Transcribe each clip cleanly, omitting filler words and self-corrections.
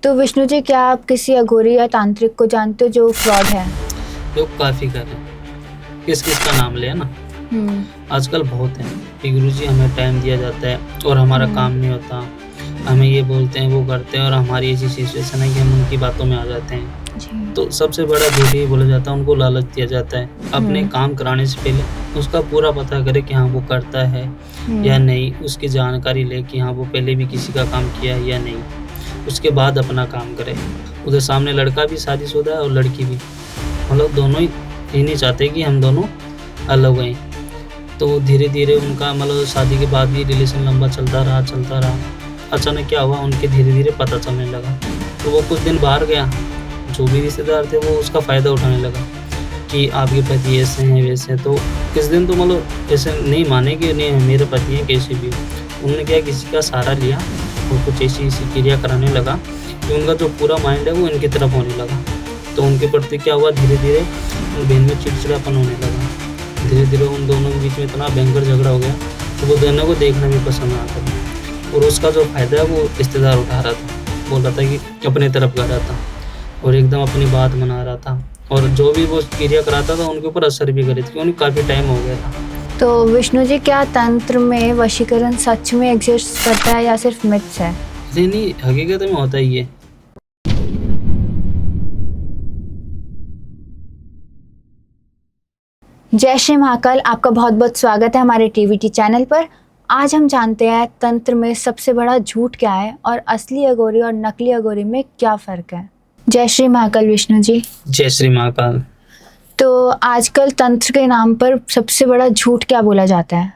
तो विष्णु जी, क्या आप किसी अघोरी या तांत्रिक को जानते हो जो फ्रॉड है? लोग काफ़ी कर रहे हैं। किस किस का नाम ले, है ना। हम्म। आजकल बहुत हैं कि गुरुजी हमें टाइम दिया जाता है और हमारा काम नहीं होता। हमें ये बोलते हैं, वो करते हैं और हमारी ऐसी सिचुएशन है कि हम उनकी बातों में आ जाते हैं। जी। तो सबसे बड़ा झूठ ये बोला जाता है, उनको लालच दिया जाता है। अपने काम कराने से पहले उसका पूरा पता करें कि हाँ, वो करता है या नहीं। उसकी जानकारी लें कि हाँ, वो पहले भी किसी का काम किया है या नहीं। उसके बाद अपना काम करें। उधर सामने लड़का भी शादीशुदा है और लड़की भी, मतलब दोनों ही ये नहीं चाहते कि हम दोनों अलग हों। तो धीरे-धीरे उनका मतलब शादी के बाद भी रिलेशन लंबा चलता रहा। अचानक क्या हुआ, उनके धीरे-धीरे पता चलने लगा। तो वो कुछ दिन बाहर गया, जो भी रिश्तेदार थे वो उसका फ़ायदा उठाने लगा कि आपके पति ऐसे हैं, वैसे हैं। तो किस दिन तो मतलब ऐसे नहीं माने कि नहीं मेरे पति हैं कैसे भी। उन्होंने क्या किसी का सहारा लिया और कुछ ऐसी-ऐसी क्रिया कराने लगा कि उनका जो पूरा माइंड है वो इनकी तरफ होने लगा। तो उनके प्रति क्या हुआ, धीरे-धीरे उन बहन में चिड़चिड़ापन होने लगा। धीरे-धीरे उन दोनों के बीच में इतना भयंकर झगड़ा हो गया कि वो दोनों को देखना भी पसंद ना आता था। और उसका जो फ़ायदा है वो रिश्तेदार उठा रहा था। बोल रहा था कि अपनी तरफ कर रहा था और एकदम अपनी बात मना रहा था। और जो भी वो क्रिया कराता था उनके ऊपर असर भी कर रही थी, क्योंकि काफ़ी टाइम हो गया था। तो विष्णु जी, क्या तंत्र में वशीकरण सच में एग्जिस्ट करता है या सिर्फ मिथ्स है? नहीं, हकीकत में होता ही है। जय श्री महाकाल, आपका बहुत बहुत स्वागत है हमारे टीवीटी चैनल पर। आज हम जानते हैं तंत्र में सबसे बड़ा झूठ क्या है और असली अघोरी और नकली अघोरी में क्या फ़र्क है। जय श्री महाकाल विष्णु जी। जय श्री महाकाल। तो आजकल तंत्र के नाम पर सबसे बड़ा झूठ क्या बोला जाता है?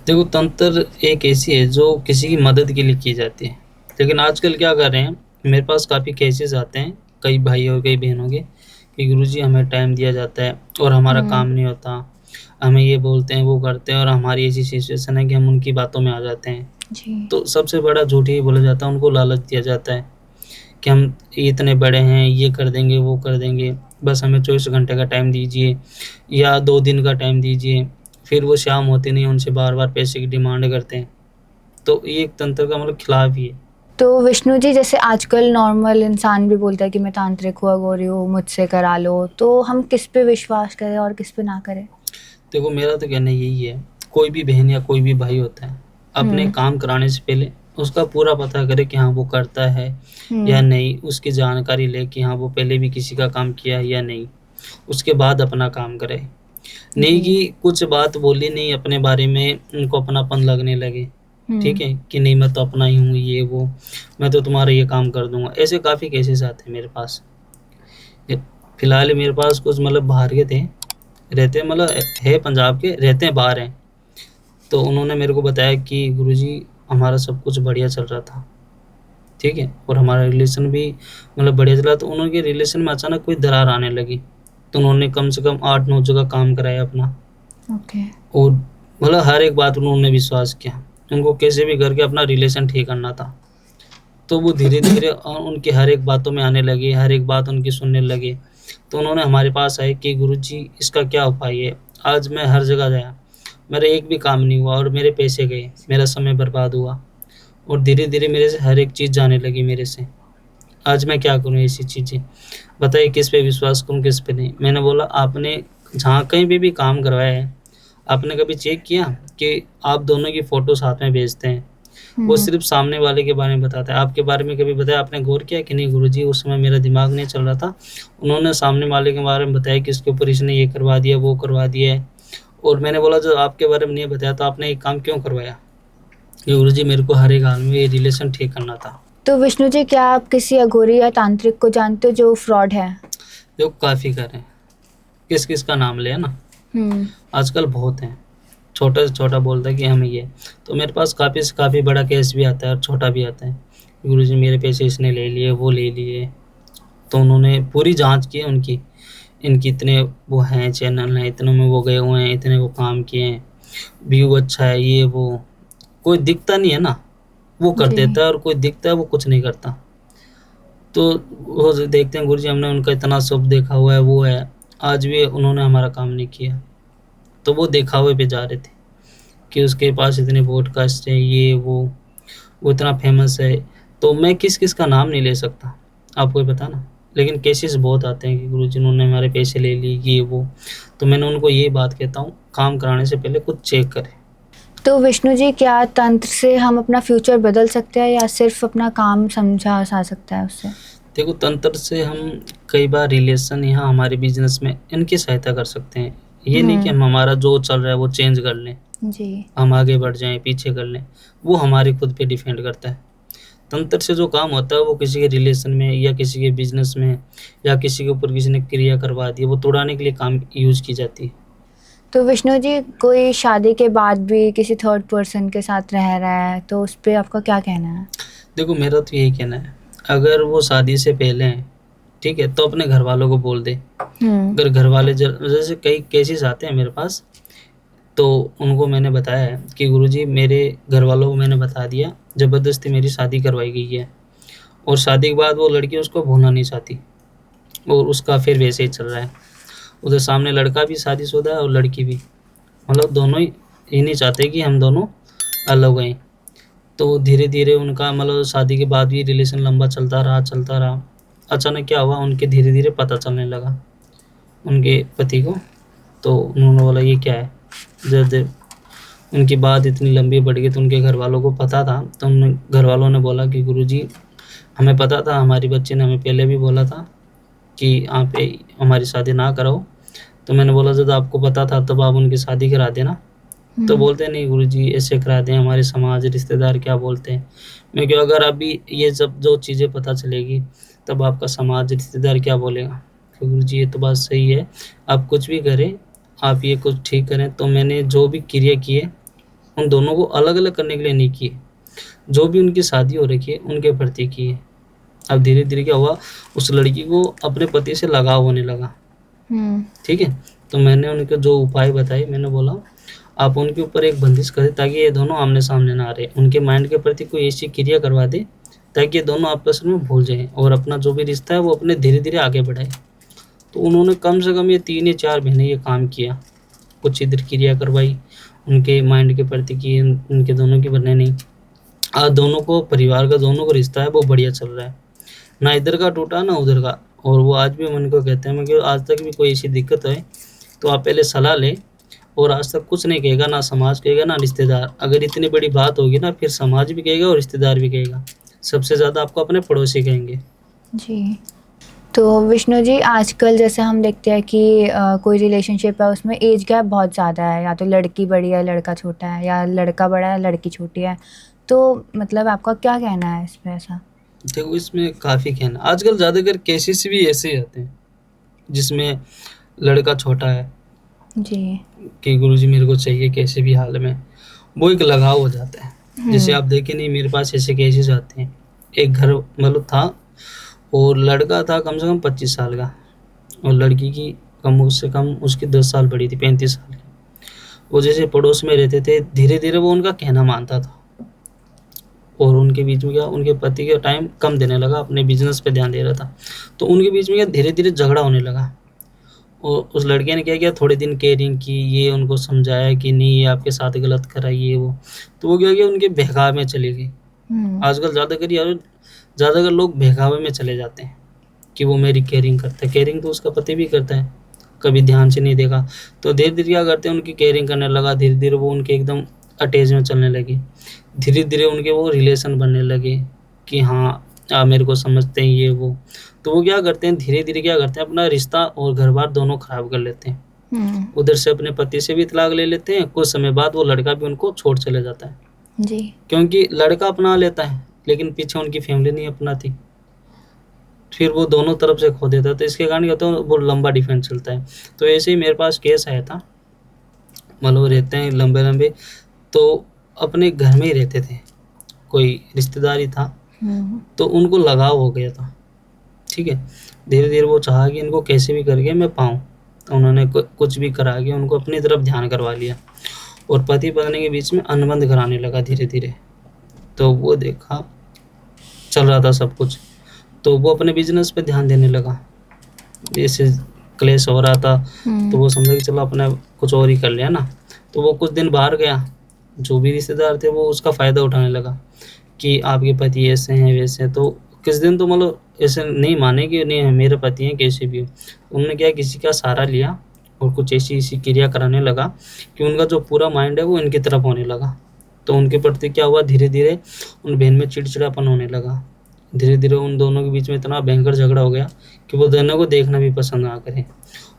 देखो, तंत्र एक ऐसी है जो किसी की मदद के लिए की जाती है। लेकिन आजकल क्या कर रहे हैं, मेरे पास काफ़ी केसेस आते हैं, कई भाइयों और कई बहनों के, कि गुरुजी हमें टाइम दिया जाता है और हमारा काम नहीं होता। हमें ये बोलते हैं, वो करते हैं और हमारी ऐसी सिचुएशन है कि हम उनकी बातों में आ जाते हैं। जी। तो सबसे बड़ा झूठ ये बोला जाता है, उनको लालच दिया जाता है कि हम इतने बड़े हैं, ये कर देंगे, वो कर देंगे, बस हमें 24 घंटे का टाइम दीजिए या 2 दिन का टाइम दीजिए। फिर वो शाम होती नहीं, उनसे बार-बार पैसे की डिमांड करते हैं। तो ये एक तंत्र का मतलब खिलाफ ही है। तो विष्णु जी, जैसे आजकल नॉर्मल इंसान भी बोलता है कि मैं तांत्रिक हूँ, अघोरी हूँ, मुझसे करा लो, तो हम किस पे विश्वास करें और किस पे ना करें? देखो, मेरा तो कहना यही है, कोई भी बहन या कोई भी भाई होता है, अपने काम कराने से पहले उसका पूरा पता करे कि हाँ, वो करता है या नहीं। उसकी जानकारी ले कि हाँ, वो पहले भी किसी का काम किया है या नहीं। उसके बाद अपना काम करे। नहीं कि कुछ बात बोली नहीं अपने बारे में, उनको अपनापन लगने लगे, ठीक है? कि नहीं मैं तो अपना ही हूँ, ये वो, मैं तो तुम्हारा ये काम कर दूँगा। ऐसे काफ़ी केसेस आते हैं मेरे पास। फिलहाल मेरे पास कुछ मतलब बाहर के थे, रहते मतलब है पंजाब के, रहते हैं बाहर हैं। तो उन्होंने मेरे को बताया कि गुरुजी हमारा सब कुछ बढ़िया चल रहा था, ठीक है? और हमारा रिलेशन भी मतलब बढ़िया चला। तो उनके रिलेशन में अचानक कोई दरार आने लगी। तो उन्होंने कम से कम 8-9 जगह काम कराया अपना। ओके। और मतलब हर एक बात उन्होंने विश्वास किया। उनको कैसे भी करके अपना रिलेशन ठीक करना था। तो वो धीरे-धीरे उनकी हर एक बातों में आने लगे, हर एक बात उनकी सुनने लगे। तो उन्होंने हमारे पास आए कि गुरुजी इसका क्या उपाय है? आज मैं हर जगह गया, मेरा एक भी काम नहीं हुआ और मेरे पैसे गए, मेरा समय बर्बाद हुआ और धीरे-धीरे मेरे से हर एक चीज़ जाने लगी मेरे से। आज मैं क्या करूँ ऐसी चीज़ें? बताइए किस पे विश्वास करूँ, किस पे नहीं? मैंने बोला आपने जहाँ कहीं पे भी काम करवाया है, आपने कभी चेक किया कि आप दोनों की फ़ोटो साथ में भेजते हैं? वो सिर्फ़ सामने वाले के बारे में बताता है, आपके बारे में कभी बताया? आपने गौर किया कि नहीं गुरुजी उस समय मेरा दिमाग नहीं चल रहा था। उन्होंने सामने वाले के बारे में बताया कि इसके ऊपर इसने ये करवा दिया, वो करवा दिया है। और मैंने बोला जब आपके बारे में नहीं बताया तो आपने ये काम क्यों करवाया? कि गुरुजी मेरे को हर एक हाल में ये रिलेशन ठीक करना था। तो विष्णु जी, क्या आप किसी अघोरी या तांत्रिक को जानते हो जो फ्रॉड है? जो काफ़ी कर रहे हैं। किस-किस का नाम लें, है ना? आजकल बहुत हैं। छोटा से छोटा बोलता है कि हमें ये। तो मेरे पास काफ़ी से काफ़ी बड़ा केस भी आता है और छोटा भी आता है। गुरुजी मेरे पैसे इसने ले लिए, वो ले लिए। तो उन्होंने पूरी जाँच की है उनकी। इनकी इतने वो हैं चैनल हैं, इतनों में वो गए हुए हैं, इतने वो काम किए हैं, व्यू अच्छा है, ये वो। कोई दिखता नहीं है ना, वो कर देता है और कोई दिखता है वो कुछ नहीं करता। तो वो जो देखते हैं गुरुजी हमने उनका इतना सब देखा हुआ है, वो है। आज भी उन्होंने हमारा काम नहीं किया। तो वो दिखावे पे जा रहे थे कि उसके पास इतने पॉडकास्ट हैं, ये वो इतना फेमस है। तो मैं किस-किस का नाम नहीं ले सकता। आपको ही पता ना। लेकिन केसेस बहुत आते हैं कि गुरुजी उन्होंने हमारे पैसे ले लिए, ये वो। तो मैंने उनको ये बात कहता हूँ, काम कराने से पहले कुछ चेक करें। तो विष्णु जी, क्या तंत्र से हम अपना फ्यूचर बदल सकते हैं या सिर्फ अपना काम समझा सा सकता है उससे? देखो, तंत्र से हम कई बार रिलेशन या हमारे बिजनेस में इनकी सहायता कर सकते हैं। ये नहीं कि हम हमारा जो चल रहा है वो चेंज कर लें, जी। हम आगे बढ़ जाएं, पीछे कर लें। वो हमारे खुद पे डिपेंड करता है। तंत्र से जो काम होता है वो किसी के रिलेशन में या किसी के बिजनेस में या किसी के ऊपर किसी ने क्रिया करवा दी है, वो तोड़ाने के लिए काम यूज की जाती है। तो विष्णु जी, कोई शादी के बाद भी किसी थर्ड पर्सन के साथ रह रहा है तो उस पे आपका क्या कहना है? देखो, मेरा तो यही कहना है, अगर वो शादी से पहले हैं, ठीक है, तो अपने घर वालों को बोल दे। अगर घर वाले जैसे कई केसेस आते हैं मेरे पास, तो उनको मैंने बताया है कि गुरुजी मेरे घर वालों को मैंने बता दिया, ज़बरदस्ती मेरी शादी करवाई गई है और शादी के बाद वो लड़की उसको भूलना नहीं चाहती और उसका फिर वैसे ही चल रहा है। उधर सामने लड़का भी शादीशुदा है और लड़की भी, मतलब दोनों ही ये नहीं चाहते कि हम दोनों अलग हों। तो धीरे धीरे उनका मतलब शादी के बाद भी रिलेशन लंबा चलता रहा। अचानक क्या हुआ, उनके धीरे धीरे पता चलने लगा उनके पति को। तो उन्होंने बोला ये क्या है। जब उनकी बात इतनी लंबी बढ़ गई तो उनके घर वालों को पता था। तो उन घर वालों ने बोला कि गुरुजी हमें पता था, हमारी बच्ची ने हमें पहले भी बोला था कि आप हमारी शादी ना कराओ। तो मैंने बोला जब आपको पता था तब आप उनकी शादी करा देना। तो बोलते नहीं गुरुजी ऐसे करा दें, हमारे समाज रिश्तेदार क्या बोलते हैं। मैं क्यों, अगर अभी ये जब जो चीज़ें पता चलेगी तब आपका समाज रिश्तेदार क्या बोलेगा। तो गुरुजी ये तो बात सही है, आप कुछ भी करें, आप ये कुछ ठीक करें। तो मैंने जो भी क्रिया किए उन दोनों को अलग अलग करने के लिए नहीं किए, जो भी उनकी शादी हो रखी है उनके प्रति किए। अब धीरे धीरे क्या हुआ, उस लड़की को अपने पति से लगाव होने लगा। ठीक है, तो मैंने उनके जो उपाय बताए, मैंने बोला आप उनके ऊपर एक बंदिश करें ताकि ये दोनों आमने सामने ना रहे। उनके माइंड के प्रति कोई ऐसी क्रिया करवा दे ताकि ये दोनों आपस में भूल जाएं और अपना जो भी रिश्ता है वो अपने धीरे धीरे आगे बढ़ाए। तो उन्होंने कम से कम ये 3 या 4 महीने ये काम किया। कुछ इधर क्रिया करवाई, उनके माइंड के प्रति की, उनके दोनों की बनने नहीं। आज दोनों को परिवार का दोनों को रिश्ता है वो बढ़िया चल रहा है, ना इधर का टूटा ना उधर का। और वो आज भी मन को कहते हैं, मैं कि आज तक भी कोई ऐसी दिक्कत है तो आप पहले सलाह लें। और आज तक कुछ नहीं कहेगा, ना समाज कहेगा ना रिश्तेदार। अगर इतनी बड़ी बात होगी ना फिर समाज भी कहेगा और रिश्तेदार भी कहेगा, सबसे ज़्यादा आपको अपने पड़ोसी कहेंगे। जी। तो विष्णु जी, आजकल जैसे हम देखते हैं कि कोई रिलेशनशिप है उसमें एज गैप बहुत ज़्यादा है, या तो लड़की बड़ी है लड़का छोटा है, या लड़का बड़ा है लड़की छोटी है। तो मतलब आपका क्या कहना है इस पे ऐसा? देखो, इसमें काफ़ी कहना, आजकल ज़्यादातर केसेस भी ऐसे ही आते हैं जिसमें लड़का छोटा है जी। कि गुरुजी मेरे को चाहिए कैसे भी हाल में, वो एक लगाव हो जाता है। जैसे आप देखें नहीं, मेरे पास ऐसे केसेस आते हैं। एक घर मतलब था और लड़का था कम से कम 25 साल का और लड़की की कम उससे कम उसकी 10 साल बड़ी थी, 35 साल की। वो जैसे पड़ोस में रहते थे, धीरे धीरे वो उनका कहना मानता था और उनके बीच में क्या, उनके पति का टाइम कम देने लगा, अपने बिजनेस पे ध्यान दे रहा था। तो उनके बीच में क्या, धीरे धीरे झगड़ा होने लगा। और उस लड़के ने क्या किया, थोड़े दिन केयरिंग की, ये उनको समझाया कि नहीं ये आपके साथ गलत करा ये वो। तो वो क्या किया, उनके बहकावे में चली गई। आजकल ज़्यादातर लोग बहकावे में चले जाते हैं कि वो मेरी केयरिंग करता है। केयरिंग तो उसका पति भी करता है, कभी ध्यान से नहीं देखा। तो धीरे धीरे क्या करते हैं, उनकी केयरिंग करने लगा। धीरे धीरे वो उनके एकदम अटैच में चलने लगी। धीरे धीरे उनके वो रिलेशन बनने लगे कि हाँ आप मेरे को समझते हैं ये वो। तो वो क्या करते हैं, धीरे धीरे क्या करते हैं, अपना रिश्ता और घर बार दोनों खराब कर लेते हैं। उधर से अपने पति से भी तलाक ले लेते हैं। कुछ समय बाद वो लड़का भी उनको छोड़ चले जाता है जी। क्योंकि लड़का अपना लेता है लेकिन पीछे उनकी फैमिली नहीं अपनाती, फिर वो दोनों तरफ से खो देता है। तो इसके कारण क्या होता है, वो लंबा डिफेंस चलता है। तो ऐसे ही मेरे पास केस आया था, मतलब रहते हैं लंबे लंबे, तो अपने घर में ही रहते थे, कोई रिश्तेदारी था, तो उनको लगाव हो गया था। ठीक है, धीरे धीरे वो चाहा कि इनको कैसे भी करके मैं पाऊँ। तो उन्होंने कुछ भी करा के उनको अपनी तरफ ध्यान करवा लिया और पति पत्नी के बीच में अनबन कराने लगा धीरे धीरे। तो वो देखा चल रहा था सब कुछ, तो वो अपने बिजनेस पे ध्यान देने लगा। जैसे क्लेश हो रहा था तो वो समझा कि चलो अपना कुछ और ही कर लिया ना। तो वो कुछ दिन बाहर गया, जो भी रिश्तेदार थे वो उसका फ़ायदा उठाने लगा कि आपके पति ऐसे हैं वैसे हैं। तो किस दिन तो मतलब ऐसे नहीं माने कि नहीं मेरे पति हैं कैसे भी हो। उन्होंने क्या किसी का सहारा लिया और कुछ ऐसी क्रिया कराने लगा कि उनका जो पूरा माइंड है वो इनकी तरफ होने लगा। तो उनके प्रति क्या हुआ, धीरे धीरे उन बहन में चिड़चिड़ापन होने लगा। धीरे धीरे उन दोनों के बीच में इतना भयंकर झगड़ा हो गया कि वो दोनों को देखना भी पसंद ना करें।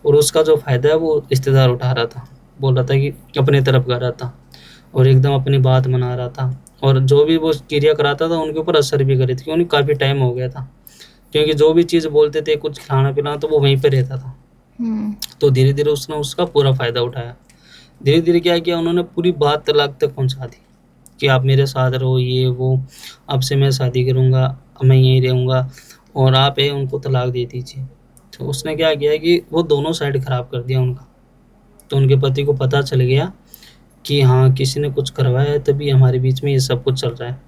और उसका जो फायदा है वो रिश्तेदार उठा रहा था, बोल रहा था कि अपने तरफ कर रहा था और एकदम अपनी बात मना रहा था। और जो भी वो क्रिया कराता था उनके ऊपर असर भी कर रही थी, क्योंकि काफ़ी टाइम हो गया था। क्योंकि जो भी चीज़ बोलते थे, कुछ खिलाना पिलाना, तो वो वहीं पे रहता था। तो धीरे धीरे उसने उसका पूरा फ़ायदा उठाया। धीरे धीरे क्या किया, उन्होंने पूरी बात तलाक तक पहुंचा दी कि आप मेरे साथ रहो, ये वो, अब से मैं शादी करूंगा, मैं यहीं रहूंगा और आप है उनको तलाक दे दीजिए। तो उसने क्या किया कि वो दोनों साइड ख़राब कर दिया उनका। तो उनके पति को पता चल गया कि हाँ किसी ने कुछ करवाया है, तभी हमारे बीच में ये सब कुछ चल रहा है।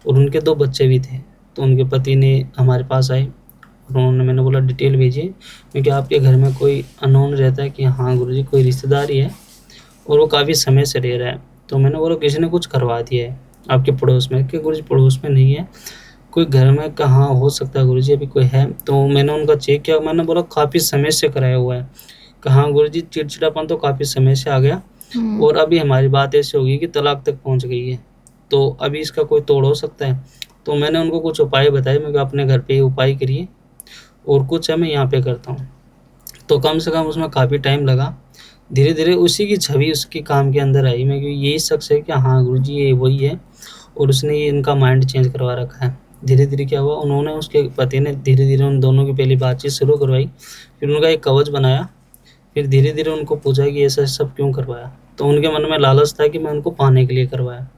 और उनके 2 बच्चे भी थे। तो उनके पति ने हमारे पास आए और उन्होंने, मैंने बोला डिटेल भेजिए, क्योंकि आपके घर में कोई अननोन रहता है कि हाँ गुरुजी कोई रिश्तेदार ही है और वो काफ़ी समय से रह रहा है। तो मैंने बोला किसी ने कुछ करवा दिया है आपके पड़ोस में। कि गुरुजी पड़ोस में नहीं है, कोई घर में कहाँ हो सकता है गुरुजी, अभी कोई है? तो मैंने उनका चेक किया, मैंने बोला काफ़ी समय से कराया हुआ है। कहाँ गुरुजी, चिड़चिड़ापन तो काफ़ी समय से आ गया और अभी हमारी बात ऐसी होगी कि तलाक तक पहुंच गई है, तो अभी इसका कोई तोड़ हो सकता है? तो मैंने उनको कुछ उपाय बताए, मैं अपने घर पे ये उपाय करिए और कुछ है मैं यहाँ पे करता हूँ। तो कम से कम उसमें काफ़ी टाइम लगा। धीरे धीरे उसी की छवि उसके काम के अंदर आई। मैं कि यही शख्स है कि हाँ गुरुजी ये वही है, और उसने ये इनका माइंड चेंज करवा रखा है। धीरे धीरे क्या हुआ, उन्होंने, उसके पति ने धीरे धीरे उन दोनों की पहली बातचीत शुरू करवाई। फिर उनका एक कवच बनाया। फिर धीरे धीरे उनको पूछा कि ऐसा सब क्यों करवाया। तो उनके मन में लालच था कि मैं उनको पाने के लिए करवाया।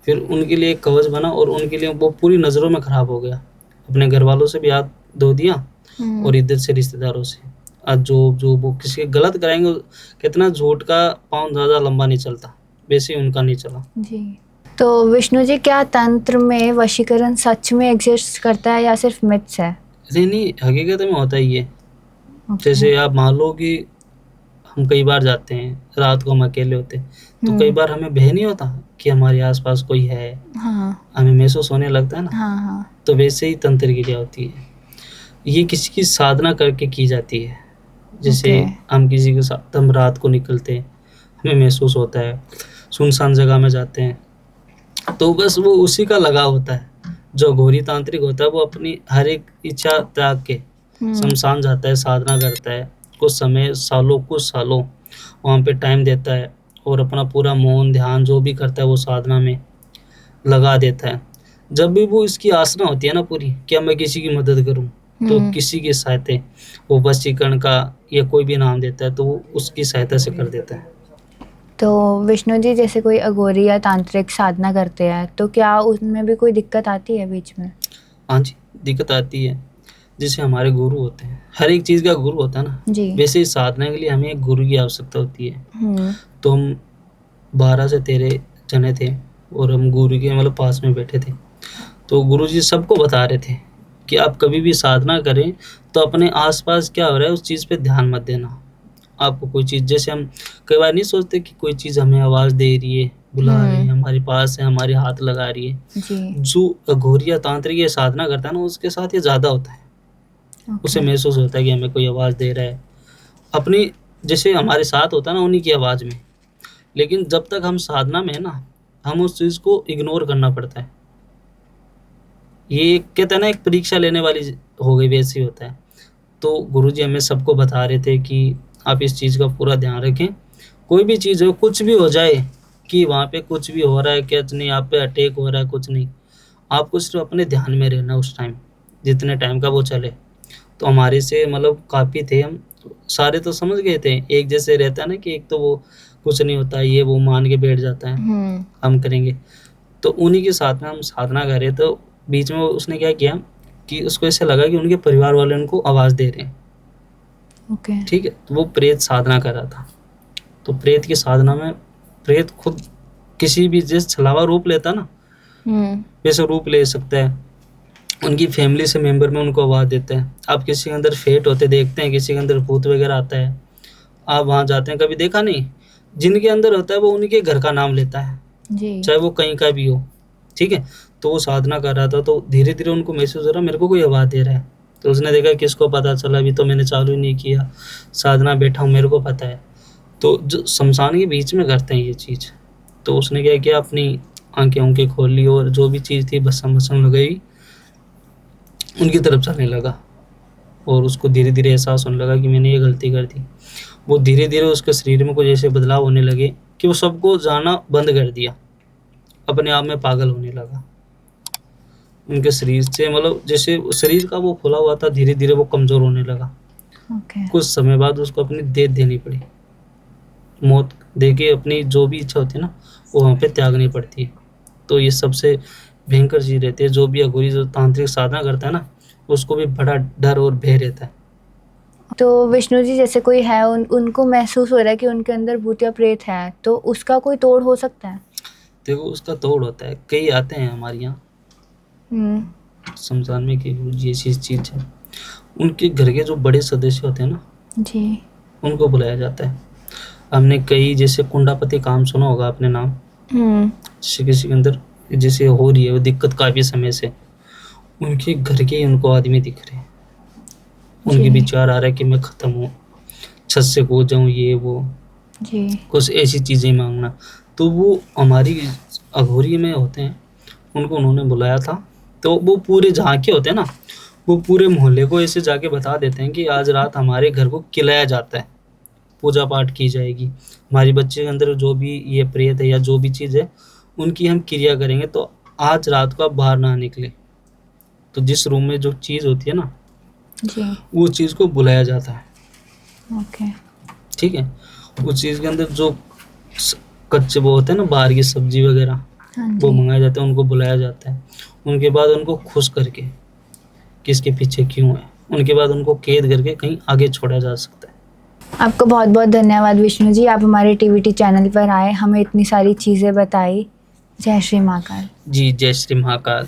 फिर उनके लिए एक कवच बना और उनके लिए वो पूरी नज़रों में ख़राब हो गया। अपने घर वालों से भी हाथ धो दिया और इधर से रिश्तेदारों से। आज जो वो किसी के गलत कराएंगे, कितना झूठ का पाँव ज़्यादा लंबा नहीं चलता, वैसे ही उनका नहीं चला जी। तो विष्णु जी, क्या तंत्र में वशीकरण सच में एग्जिस्ट करता है या सिर्फ मिथ्स है? नहीं, हकीकत में होता ही है। जैसे आप मान लो कि हम कई बार जाते हैं, रात को हम अकेले होते हैं, तो कई बार हमें भय नहीं होता कि हमारे आसपास कोई है। हाँ हमें महसूस होने लगता है ना। हाँ। तो वैसे ही तंत्र क्रिया होती है, ये किसी की साधना करके की जाती है। जैसे हम किसी के साथ, हम रात को निकलते हैं, हमें महसूस होता है, सुनसान जगह में जाते हैं, तो बस वो उसी का लगाव होता है। जो घोरी तांत्रिक होता है वो अपनी हर एक इच्छा त्याग के शमशान जाता है, साधना करता है, कुछ समय, कुछ सालों वहाँ पे टाइम देता है और अपना पूरा मौन ध्यान जो भी करता है वो साधना में लगा देता है। जब भी वो इसकी आसना होती है ना पूरी, क्या मैं किसी की मदद करूं, तो किसी की सहायता, वो वशीकरण का या कोई भी नाम देता है तो वो उसकी सहायता से कर देता है। तो विष्णु जी, जैसे कोई अघोरी या तांत्रिक साधना करते हैं तो क्या उसमें भी कोई दिक्कत आती है बीच में? हाँ जी, दिक्कत आती है। जैसे हमारे गुरु होते हैं, हर एक चीज़ का गुरु होता है ना जी। वैसे ही साधना के लिए हमें एक गुरु की आवश्यकता होती है। तो हम 12 से 13 जने थे और हम गुरु के मतलब पास में बैठे थे। तो गुरु जी सबको बता रहे थे कि आप कभी भी साधना करें तो अपने आसपास क्या हो रहा है उस चीज़ पे ध्यान मत देना। आपको कोई चीज़, जैसे हम कई बार नहीं सोचते कि कोई चीज़ हमें आवाज़ दे रही है, बुला रही है, हमारे पास है, हमारे हाथ लगा रही है। जी। जो अघोरी या तांत्रिक ये साधना करता है ना, उसके साथ ये ज़्यादा होता है। उसे महसूस होता है कि हमें कोई आवाज़ दे रहा है, अपनी जैसे हमारे साथ होता है ना उन्हीं की आवाज़ में। लेकिन जब तक हम साधना में है ना, हम उस चीज़ को इग्नोर करना पड़ता है। ये कहते हैं ना एक परीक्षा लेने वाली हो गई, वैसे ही होता है। तो गुरुजी हमें सबको बता रहे थे कि आप इस चीज़ का पूरा ध्यान रखें। कोई भी चीज़ हो, कुछ भी हो जाए, कि वहाँ पे कुछ भी हो रहा है, क्या नहीं, आप पे अटैक हो रहा है, कुछ नहीं, आपको सिर्फ अपने ध्यान में रहना उस टाइम, जितने टाइम का वो चले। तो हमारे से मतलब काफ़ी थे, हम सारे तो समझ गए थे। एक जैसे रहता है ना कि एक तो वो कुछ नहीं होता, ये वो मान के बैठ जाता है हम करेंगे। तो उन्हीं के साथ में हम साधना कर रहे। तो बीच में उसने क्या किया कि उसको ऐसे लगा कि उनके परिवार वाले उनको आवाज़ दे रहे हैं। ठीक है, तो वो प्रेत साधना कर रहा था। तो प्रेत की साधना में प्रेत खुद किसी भी जैसे छलावा रूप लेता ना, वैसे रूप ले सकता है। उनकी फैमिली से मेंबर में उनको आवाज़ देता है। आप किसी के अंदर फेट होते देखते हैं, किसी के अंदर भूत वगैरह आता है, आप वहाँ जाते हैं, कभी देखा नहीं? जिनके अंदर होता है वो उन्हीं के घर का नाम लेता है, चाहे वो कहीं का भी हो। ठीक है। तो वो साधना कर रहा था, तो धीरे धीरे उनको महसूस हो रहा मेरे को कोई आवाज़ दे रहा है। तो उसने देखा किसको पता चला, अभी तो मैंने चालू नहीं किया, साधना बैठा हूँ, मेरे को पता है। तो जो शमशान के बीच में करते हैं ये चीज़, तो उसने क्या किया, अपनी आंखें खोल ली और जो भी चीज़ थी भस्म भस्म लगाई, उनकी तरफ चलने लगा। और उसको धीरे धीरे एहसास होने लगा कि मैंने ये गलती कर दी। वो धीरे धीरे उसके शरीर में कुछ ऐसे बदलाव होने लगे कि वो सबको जाना बंद कर दिया, अपने आप में पागल होने लगा। उनके शरीर से मतलब जैसे शरीर का वो फूला हुआ था, धीरे धीरे वो कमज़ोर होने लगा। ओके। कुछ समय बाद उसको अपनी डेथ देनी पड़ी, मौत देके अपनी जो भी इच्छा होती है ना वो वहाँ पे त्यागनी पड़ती है। तो ये सबसे भयंकर चीज़ रहती है। जो भी अघोरी जो तांत्रिक साधना करता है ना, उसको भी बड़ा डर और भय रहता है। तो विष्णु जी, जैसे कोई है उनको महसूस हो रहा है कि उनके अंदर भूत या प्रेत है, तो उसका कोई तोड़ हो सकता है? देखो उसका तोड़ होता है, कई आते हैं हमारे यहाँ शमशान में कि ये चीज़ है। उनके घर के जो बड़े सदस्य होते हैं ना जी। उनको बुलाया जाता है। हमने कई जैसे कुंडापति काम सुना होगा अपने नाम, जैसे किसी के अंदर जैसे हो रही है वो दिक्कत काफ़ी समय से, उनके घर के ही उनको आदमी दिख रहे हैं। उनके जी। विचार आ रहा है कि मैं ख़त्म हूँ, छत से कूद जाऊँ, ये वो जी। कुछ ऐसी चीज़ें मांगना। तो वो हमारी अघोरी में होते हैं, उनको उन्होंने बुलाया था। तो वो पूरे जहाँ के होते हैं ना, वो पूरे मोहल्ले को ऐसे जाके बता देते हैं कि आज रात हमारे घर को खिलाया जाता है, पूजा पाठ की जाएगी, हमारी बच्चे के अंदर जो भी ये प्रेत है या जो भी चीज़ है उनकी हम क्रिया करेंगे, तो आज रात को आप बाहर ना निकले। तो जिस रूम में जो चीज़ होती है ना जी। वो चीज़ को बुलाया जाता है। ओके। ठीक है। उस चीज़ के अंदर जो कच्चे वो होते हैं ना बाहर की सब्जी वगैरह, हाँ वो जी। मंगाए जाते हैं, उनको बुलाया जाता है। उनके बाद उनको खुश करके किसके पीछे क्यों है, उनके बाद उनको कैद करके कहीं आगे छोड़ा जा सकता है। आपको बहुत बहुत धन्यवाद विष्णु जी, आप हमारे टीवीटी चैनल पर आए, हमें इतनी सारी चीज़ें बताई। जय श्री महाकाल। जी, जय श्री महाकाल।